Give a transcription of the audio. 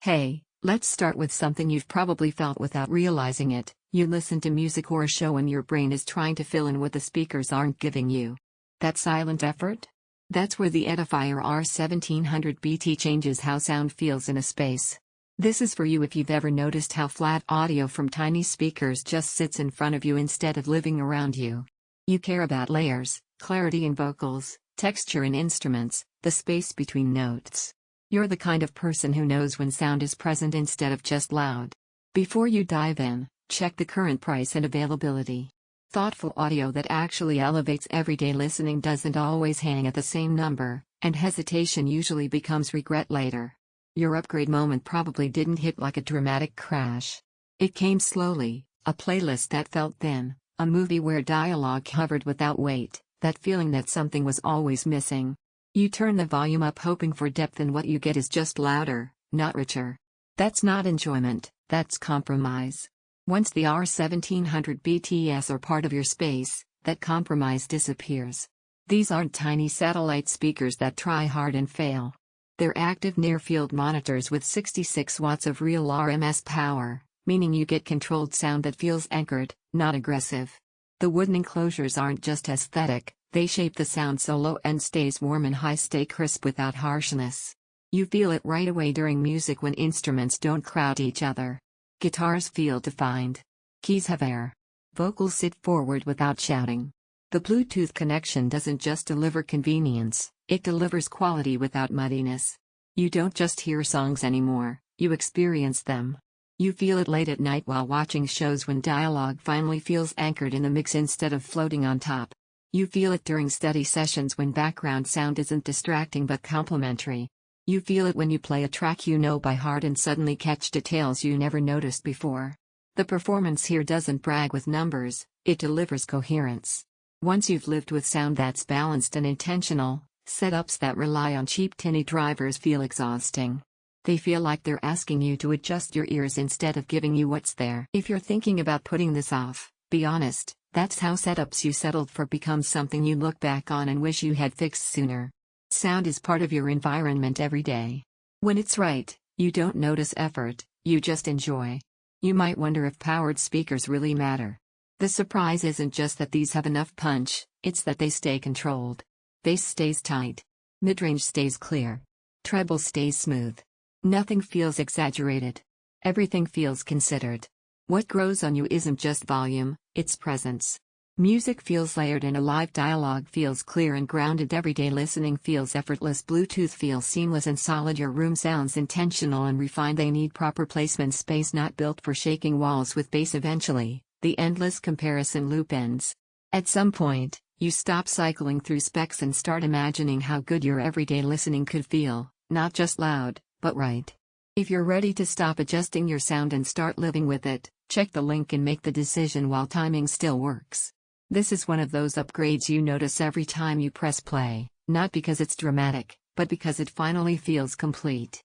Hey, let's start with something you've probably felt without realizing it. You listen to music or a show and your brain is trying to fill in what the speakers aren't giving you. That silent effort? That's where the Edifier R1700BT changes how sound feels in a space. This is for you if you've ever noticed how flat audio from tiny speakers just sits in front of you instead of living around you. You care about layers, clarity in vocals, texture in instruments, the space between notes. You're the kind of person who knows when sound is present instead of just loud. Before you dive in, check the current price and availability. Thoughtful audio that actually elevates everyday listening doesn't always hang at the same number, and hesitation usually becomes regret later. Your upgrade moment probably didn't hit like a dramatic crash. It came slowly, a playlist that felt thin, a movie where dialogue hovered without weight, that feeling that something was always missing. You turn the volume up hoping for depth, and what you get is just louder, not richer. That's not enjoyment, that's compromise. Once the R1700BTs are part of your space, that compromise disappears. These aren't tiny satellite speakers that try hard and fail. They're active near-field monitors with 66 watts of real RMS power, meaning you get controlled sound that feels anchored, not aggressive. The wooden enclosures aren't just aesthetic, they shape the sound so low end stays warm and high stay crisp without harshness. You feel it right away during music when instruments don't crowd each other. Guitars feel defined. Keys have air. Vocals sit forward without shouting. The Bluetooth connection doesn't just deliver convenience, it delivers quality without muddiness. You don't just hear songs anymore, you experience them. You feel it late at night while watching shows when dialogue finally feels anchored in the mix instead of floating on top. You feel it during study sessions when background sound isn't distracting but complementary. You feel it when you play a track you know by heart and suddenly catch details you never noticed before. The performance here doesn't brag with numbers, it delivers coherence. Once you've lived with sound that's balanced and intentional, setups that rely on cheap tinny drivers feel exhausting. They feel like they're asking you to adjust your ears instead of giving you what's there. If you're thinking about putting this off, be honest, that's how setups you settled for become something you look back on and wish you had fixed sooner. Sound is part of your environment every day. When it's right, you don't notice effort, you just enjoy. You might wonder if powered speakers really matter. The surprise isn't just that these have enough punch, it's that they stay controlled. Bass stays tight. Midrange stays clear. Treble stays smooth. Nothing feels exaggerated. Everything feels considered. What grows on you isn't just volume, it's presence. Music feels layered and alive, dialogue feels clear and grounded, everyday listening feels effortless, Bluetooth feels seamless and solid, your room sounds intentional and refined, they need proper placement, space not built for shaking walls with bass. Eventually, the endless comparison loop ends. At some point, you stop cycling through specs and start imagining how good your everyday listening could feel, not just loud, but right. If you're ready to stop adjusting your sound and start living with it, check the link and make the decision while timing still works. This is one of those upgrades you notice every time you press play, not because it's dramatic, but because it finally feels complete.